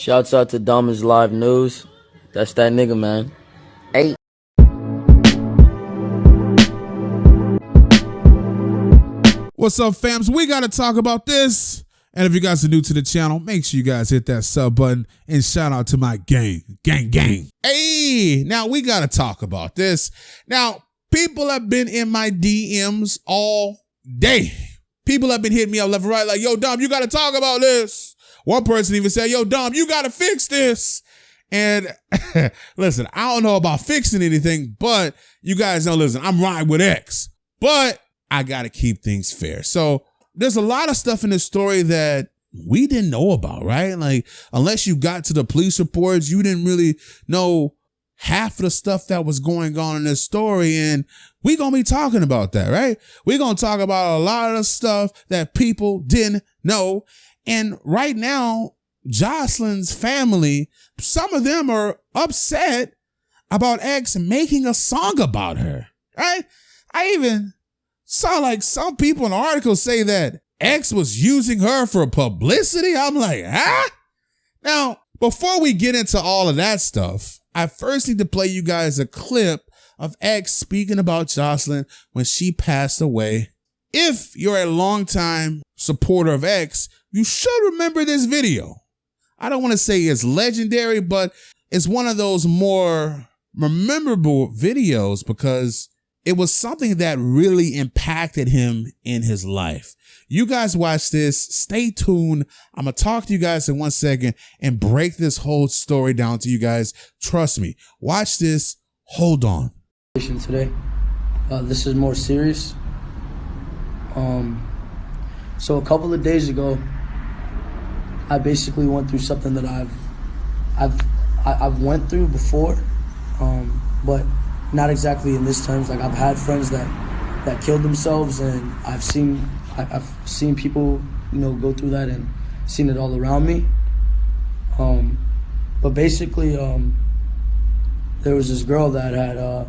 Shouts out to Dumbest Live News. That's that nigga, man. Hey. What's up, fams? We got to talk about this. And if you guys are new to the channel, make sure you guys hit that sub button and shout out to my gang. Hey, now we got to talk about this. Now, people have been in my DMs all day. People have been hitting me up left and right like, yo, Dom, you got to talk about this. One person even said, yo, Dom, you got to fix this. And listen, I don't know about fixing anything, but you guys know, listen, I'm riding with X, but I got to keep things fair. So there's a lot of stuff in this story that we didn't know about, right? Like, unless you got to the police reports, you didn't really know half of the stuff that was going on in this story. And we're going to be talking about that, right? We're going to talk about a lot of the stuff that people didn't know. And right now, Jocelyn's family, some of them are upset about X making a song about her, right? I even saw like some people in the article say that X was using her for publicity. I'm like, huh? Now, before we get into all of that stuff, I first need to play you guys a clip of X speaking about Jocelyn when she passed away. If you're a longtime supporter of X, you should remember this video. I don't want to say it's legendary, but it's one of those more memorable videos because it was something that really impacted him in his life. You guys watch this. Stay tuned. I'm going to talk to you guys in 1 second and break this whole story down to you guys. Trust me. Watch this. Hold on. Today, this is more serious. So a couple of days ago, I basically went through something that I've went through before, but not exactly in this terms. Like, I've had friends that killed themselves, and I've seen people, you know, go through that and seen it all around me. But basically, there was this girl that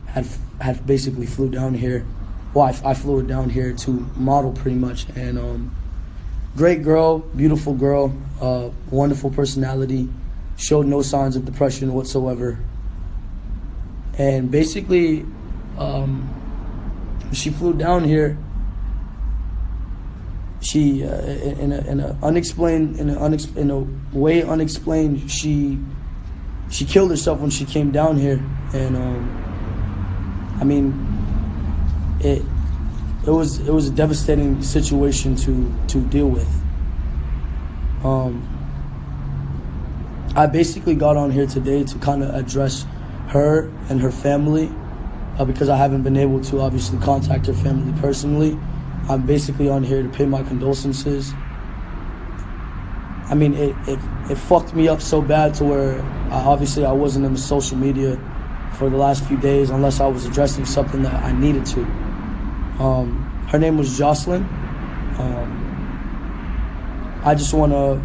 had basically flew down here. Well, I flew her down here to model pretty much, and great girl, beautiful girl, wonderful personality, showed no signs of depression whatsoever. And basically, she flew down here. She, in a way unexplained, she killed herself when she came down here. And I mean, it was a devastating situation to deal with. I basically got on here today to kind of address her and her family, because I haven't been able to obviously contact her family personally. I'm basically on here to pay my condolences. I mean, it fucked me up so bad to where obviously I wasn't in the social media for the last few days unless I was addressing something that I needed to. Her name was Jocelyn. I just want to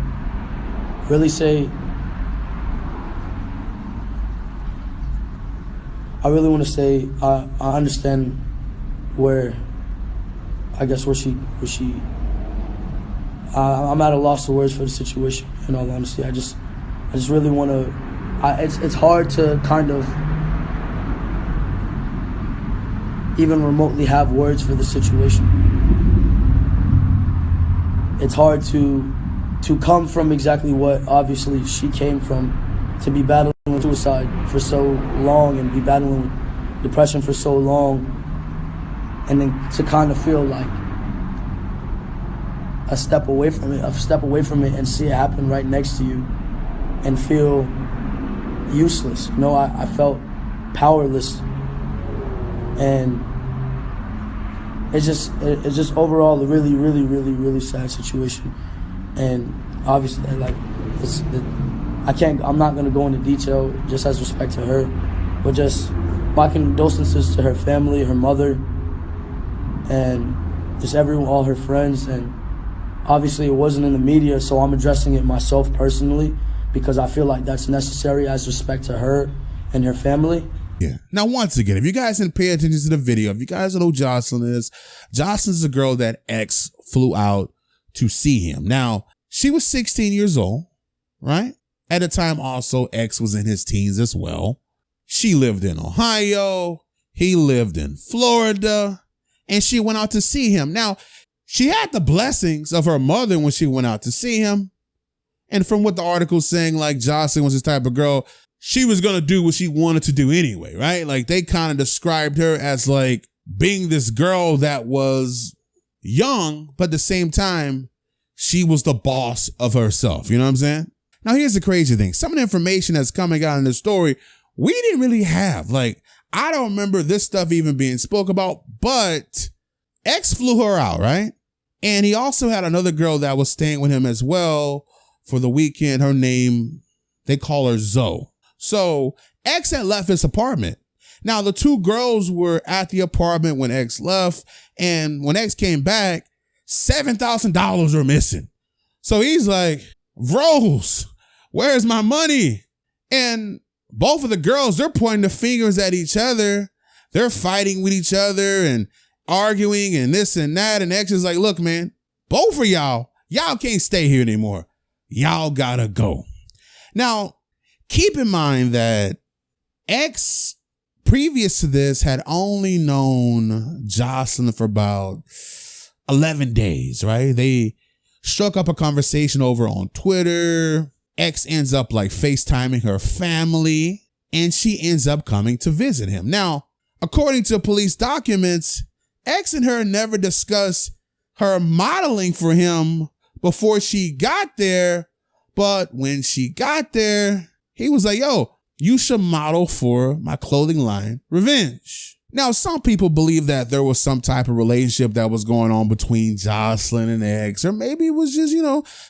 really say, I understand where she, I'm at a loss of words for the situation, in all honesty. I just really want to, it's hard to kind of even remotely have words for the situation. It's hard to come from exactly what obviously she came from, to be battling suicide for so long and be battling depression for so long, and then to kind of feel like a step away from it and see it happen right next to you and feel useless. You know, I felt powerless, and it's just overall a really sad situation. And obviously, like, I'm not gonna go into detail just as respect to her, but just my condolences to her family, her mother, and just all her friends. And obviously it wasn't in the media, so I'm addressing it myself personally because I feel like that's necessary as respect to her and her family. Yeah. Now, once again, if you guys didn't pay attention to the video, if you guys don't know who Jocelyn is, Jocelyn's a girl that X flew out to see him. Now, she was 16 years old, right? At the time also, X was in his teens as well. She lived in Ohio. He lived in Florida. And she went out to see him. Now, she had the blessings of her mother when she went out to see him. And from what the article's saying, like Jocelyn was this type of girl, she was going to do what she wanted to do anyway, right? Like they kind of described her as like being this girl that was young, but at the same time, she was the boss of herself. You know what I'm saying? Now, here's the crazy thing. Some of the information that's coming out in this story, we didn't really have. Like, I don't remember this stuff even being spoke about, but X flew her out, right? And he also had another girl that was staying with him as well for the weekend. Her name, they call her Zoe. So X had left his apartment. Now, the two girls were at the apartment when X left. And when X came back, $7,000 were missing. So he's like, Rose, where's my money? And both of the girls, they're pointing the fingers at each other. They're fighting with each other and arguing and this and that. And X is like, look, man, both of y'all can't stay here anymore. Y'all gotta go. Now, keep in mind that X, previous to this, had only known Jocelyn for about 11 days, right? They struck up a conversation over on Twitter. X ends up like FaceTiming her family, and she ends up coming to visit him. Now, according to police documents, X and her never discussed her modeling for him before she got there. But when she got there, he was like, yo, you should model for my clothing line, Revenge. Now, some people believe that there was some type of relationship that was going on between Jocelyn and X, or maybe it was just,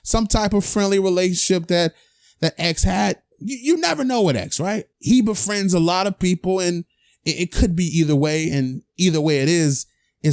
some type of friendly relationship that X had. You never know with X, right? He befriends a lot of people, and it could be either way, and either way it is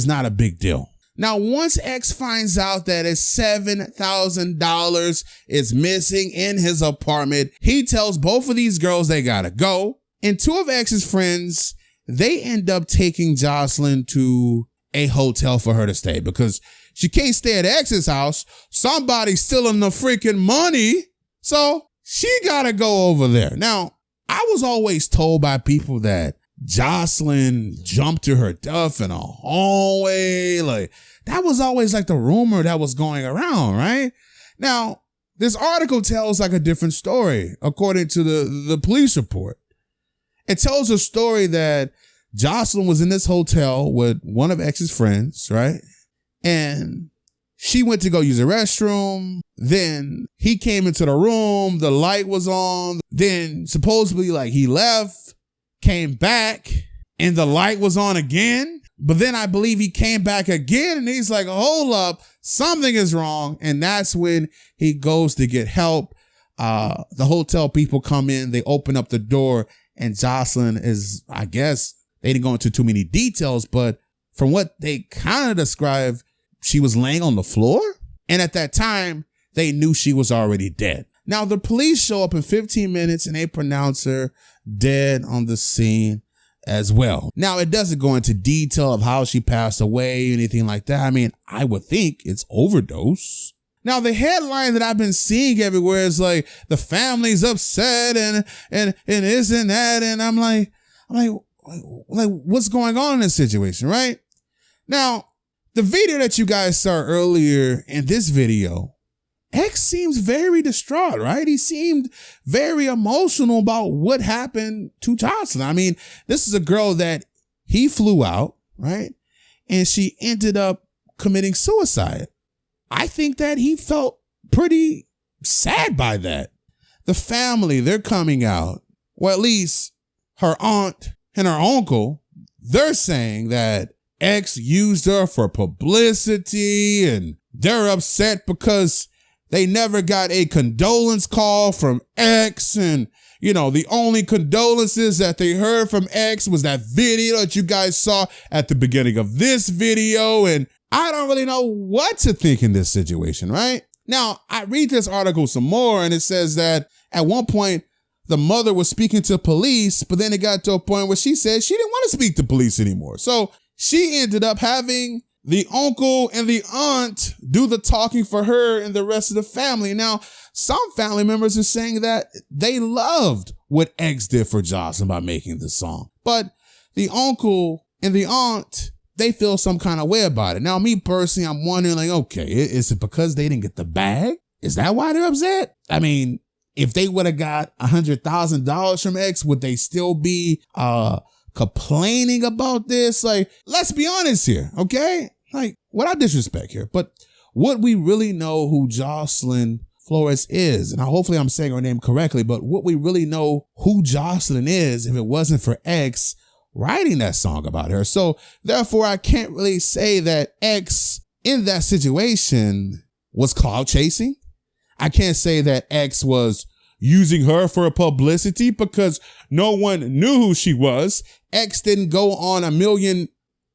not a big deal. Now, once X finds out that his $7,000 is missing in his apartment, he tells both of these girls they gotta go. And two of X's friends, they end up taking Jocelyn to a hotel for her to stay because she can't stay at X's house. Somebody's stealing the freaking money. So she gotta go over there. Now, I was always told by people that Jocelyn jumped to her death in a hallway. Like, that was always like the rumor that was going around, right? Now, this article tells like a different story, according to the police report. It tells a story that Jocelyn was in this hotel with one of X's friends, right? And she went to go use the restroom. Then he came into the room. The light was on. Then supposedly like he left, came back, and the light was on again. But then I believe he came back again and he's like, hold up, something is wrong. And that's when he goes to get help. The hotel people come in, they open up the door, and Jocelyn is, I guess, they didn't go into too many details, but from what they kind of described, she was laying on the floor. And at that time, they knew she was already dead. Now, the police show up in 15 minutes and they pronounce her dead on the scene as well. Now, it doesn't go into detail of how she passed away, anything like that. I mean, I would think it's overdose. Now, the headline that I've been seeing everywhere is like, the family's upset and this and that. And I'm like, what's going on in this situation, right? Now, the video that you guys saw earlier in this video, X seems very distraught, right? He seemed very emotional about what happened to Jocelyn. I mean, this is a girl that he flew out, right? And she ended up committing suicide. I think that he felt pretty sad by that. The family, they're coming out. Well, at least her aunt and her uncle, they're saying that X used her for publicity, and they're upset because they never got a condolence call from X. And, the only condolences that they heard from X was that video that you guys saw at the beginning of this video. And I don't really know what to think in this situation, right? Now, I read this article some more, and it says that at one point, the mother was speaking to police, but then it got to a point where she said she didn't want to speak to police anymore. So she ended up having the uncle and the aunt do the talking for her and the rest of the family. Now, some family members are saying that they loved what X did for Jocelyn by making the song. But the uncle and the aunt, they feel some kind of way about it. Now, me personally, I'm wondering, like, okay, is it because they didn't get the bag? Is that why they're upset? I mean, if they would have got $100,000 from X, would they still be complaining about this? Like, let's be honest here, okay? Like, without disrespect here, but would we really know who Jocelyn Flores is? And hopefully I'm saying her name correctly, but would we really know who Jocelyn is if it wasn't for X writing that song about her? So therefore, I can't really say that X in that situation was clout chasing. I can't say that X was using her for publicity because no one knew who she was. X didn't go on a million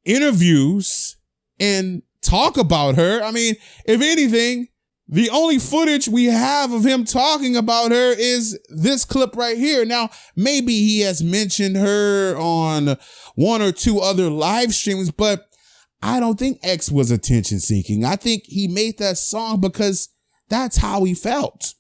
interviews and talk about her. I mean, if anything, the only footage we have of him talking about her is this clip right here. Now, maybe he has mentioned her on one or two other live streams, but I don't think X was attention seeking. I think he made that song because that's how he felt.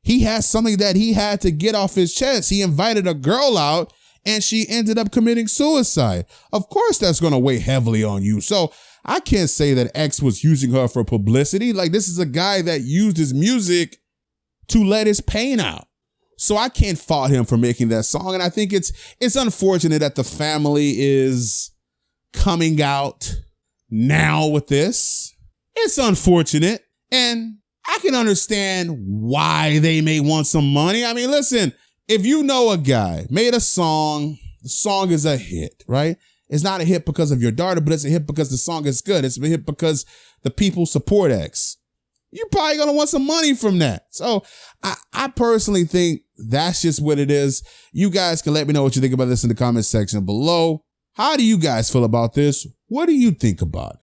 He has something that he had to get off his chest. He invited a girl out and she ended up committing suicide. Of course, that's going to weigh heavily on you. So I can't say that X was using her for publicity. Like, this is a guy that used his music to let his pain out. So I can't fault him for making that song. And I think it's unfortunate that the family is coming out now with this. It's unfortunate. And I can understand why they may want some money. I mean, listen, if you know a guy made a song, the song is a hit, right? It's not a hit because of your daughter, but it's a hit because the song is good. It's a hit because the people support X. You're probably going to want some money from that. So I personally think that's just what it is. You guys can let me know what you think about this in the comment section below. How do you guys feel about this? What do you think about it?